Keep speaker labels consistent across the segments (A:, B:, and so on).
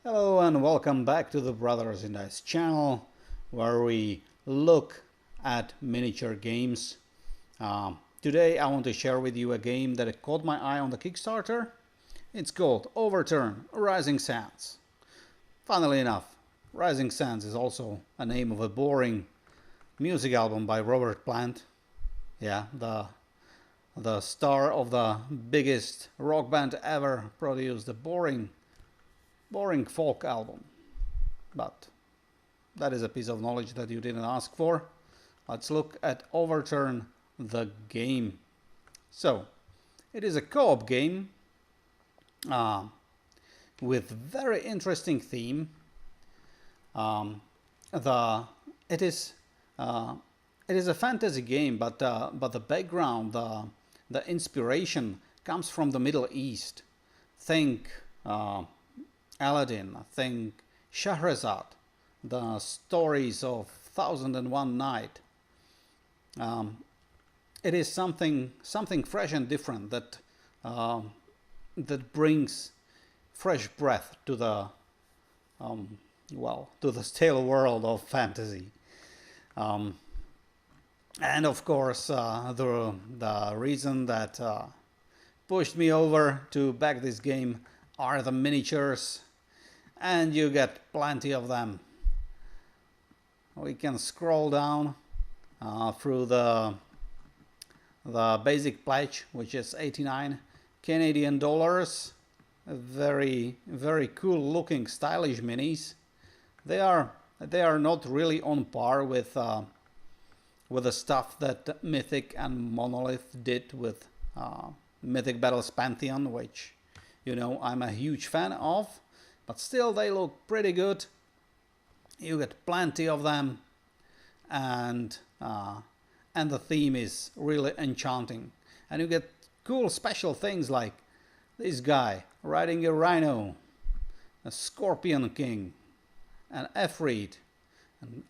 A: Hello and welcome back to the Brothers in Dice channel, where we look at miniature games. Today I want to share with you a game that caught my eye on the Kickstarter. It's called Overturn Rising Sands. Funnily enough, Rising Sands is also a name of a boring music album by Robert Plant. Yeah, the star of the biggest rock band ever produced a boring folk album. But that is a piece of knowledge that you didn't ask for. Let's look at Overturn the game. So, it is a co-op game uh, with very interesting theme. The it is it is a fantasy game, but the background, the inspiration comes from the Middle East. Think Aladdin, think Shahrazad, the stories of Thousand and One Night. It is something fresh and different that brings fresh breath to the to the stale world of fantasy. And of course, the reason that pushed me over to back this game are the miniatures, and you get plenty of them. We can scroll down through the basic pledge, which is 89 Canadian dollars. Very cool looking, stylish minis. They are not really on par with the stuff that Mythic and Monolith did with Mythic Battles Pantheon, which I'm a huge fan of, but still they look pretty good. You get plenty of them, and the theme is really enchanting. And you get cool special things like this guy riding a rhino, a Scorpion King, an Efreet, and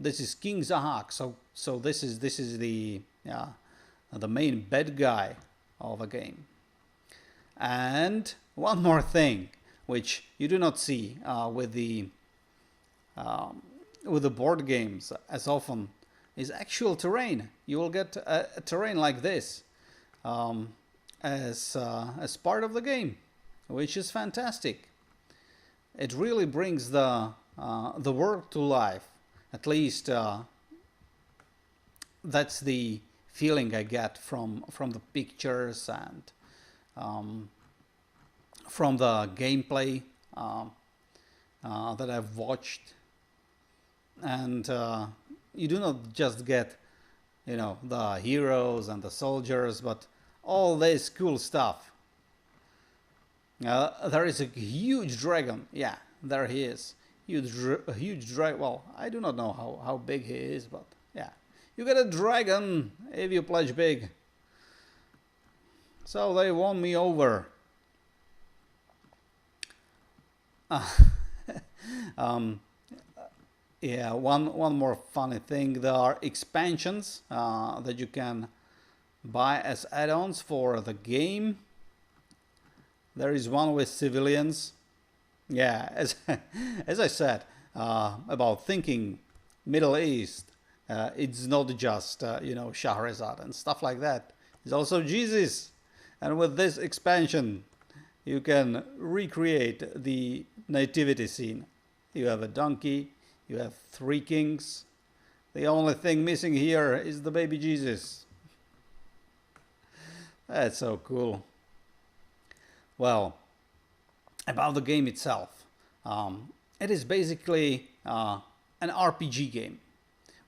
A: this is King Zahak. So this is the main bad guy of a game. And one more thing, which you do not see with the board games as often, is actual terrain. You will get a terrain like this as part of the game, which is fantastic. It really brings the world to life. At least that's the feeling I get from the pictures and from the gameplay that I've watched. And you do not just get the heroes and the soldiers, but all this cool stuff. There is a huge dragon. Yeah, there he is. Huge dragon. Well, I do not know how big he is, but yeah, you get a dragon if you pledge big. So they won me over. Yeah, one more funny thing. There are expansions that you can buy as add-ons for the game. There is one with civilians. Yeah, as I said about thinking Middle East, it's not just Shahrazad and stuff like that. It's also Jesus, and with this expansion, you can recreate the nativity scene. You have a donkey, you have 3 kings. The only thing missing here is the baby Jesus. That's so cool. Well, about the game itself, it is basically an RPG game.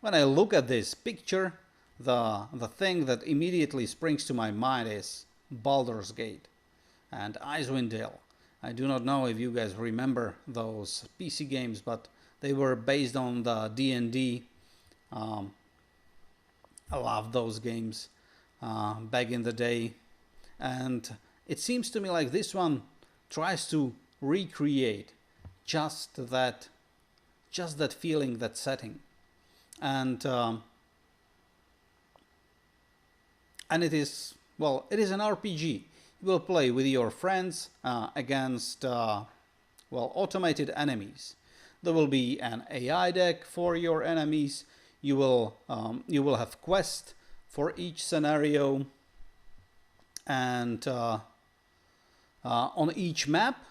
A: When I look at this picture, the thing that immediately springs to my mind is Baldur's Gate and Icewind Dale. I do not know if you guys remember those PC games, but they were based on the D&D. I love those games back in the day, and it seems to me like this one tries to recreate just that feeling, that setting, and it is an RPG. You will play with your friends against well, automated enemies. There will be an AI deck for your enemies. You will have quests for each scenario, and on each map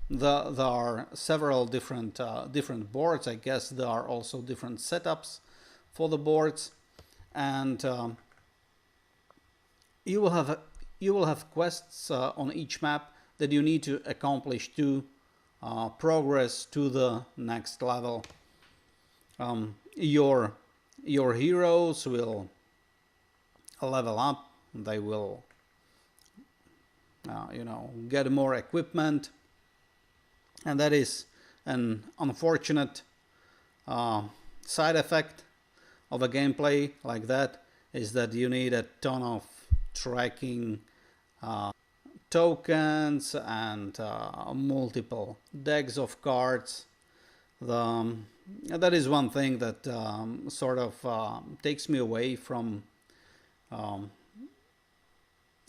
A: there are several different boards. I guess there are also different setups for the boards, and you will have quests on each map that you need to accomplish to progress to the next level. Your heroes will level up. They will get more equipment, and that is an unfortunate side effect of a gameplay like that, is that you need a ton of tracking tokens and multiple decks of cards. That is one thing that sort of takes me away from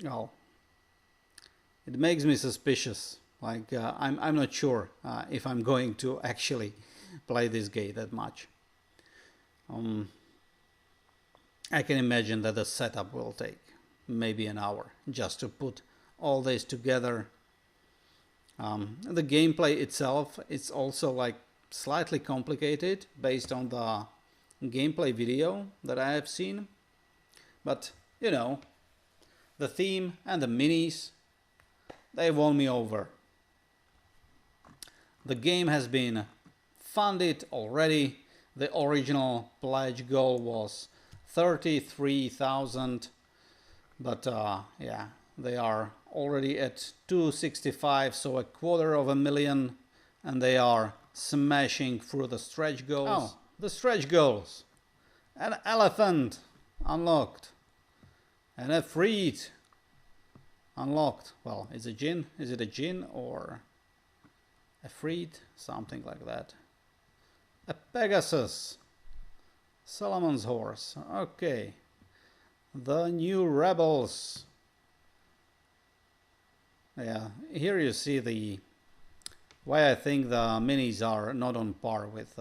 A: well, it makes me suspicious. Like I'm not sure if I'm going to actually play this game that much. I can imagine that the setup will take maybe an hour just to put all this together. The gameplay itself, it's also like slightly complicated based on the gameplay video that I have seen, but you know, the theme and the minis, they won me over. The game has been funded already. The original pledge goal was 33,000, but yeah, they are already at 265, so $250,000, and they are smashing through the stretch goals. Oh, the stretch goals. An elephant unlocked, and a freed unlocked. Well, is it Jin? Is it a Jin or a freed? Something like that. A Pegasus. Solomon's horse. Okay. The new rebels. Yeah, here you see the why I think the minis are not on par with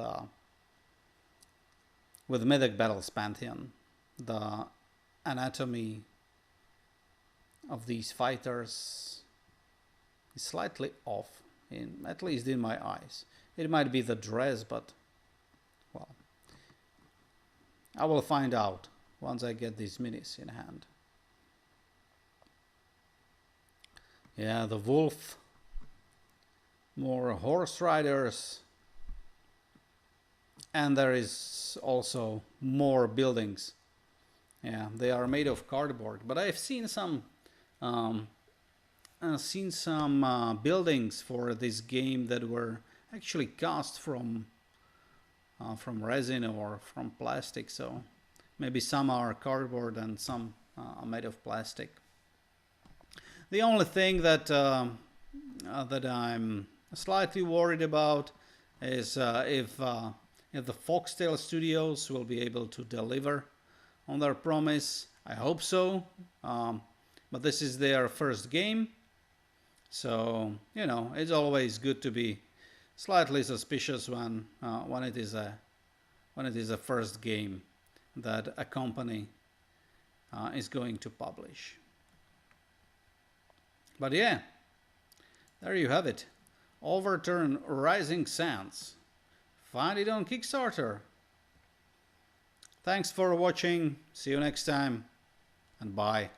A: Mythic Battles Pantheon. The anatomy of these fighters is slightly off, at least in my eyes. It might be the dress, but well, I will find out once I get these minis in hand. Yeah, the wolf, more horse riders, and there is also more buildings. Yeah, they are made of cardboard, but I've seen some buildings for this game that were actually cast from resin or from plastic. So maybe some are cardboard and some are made of plastic. The only thing that that I'm slightly worried about is if the Foxtales Studios will be able to deliver on their promise. I hope so, but this is their first game, so you know, it's always good to be slightly suspicious when it is a first game that a company is going to publish. But yeah, there you have it. Overturn Rising Sands. Find it on Kickstarter. Thanks for watching. See you next time, and bye.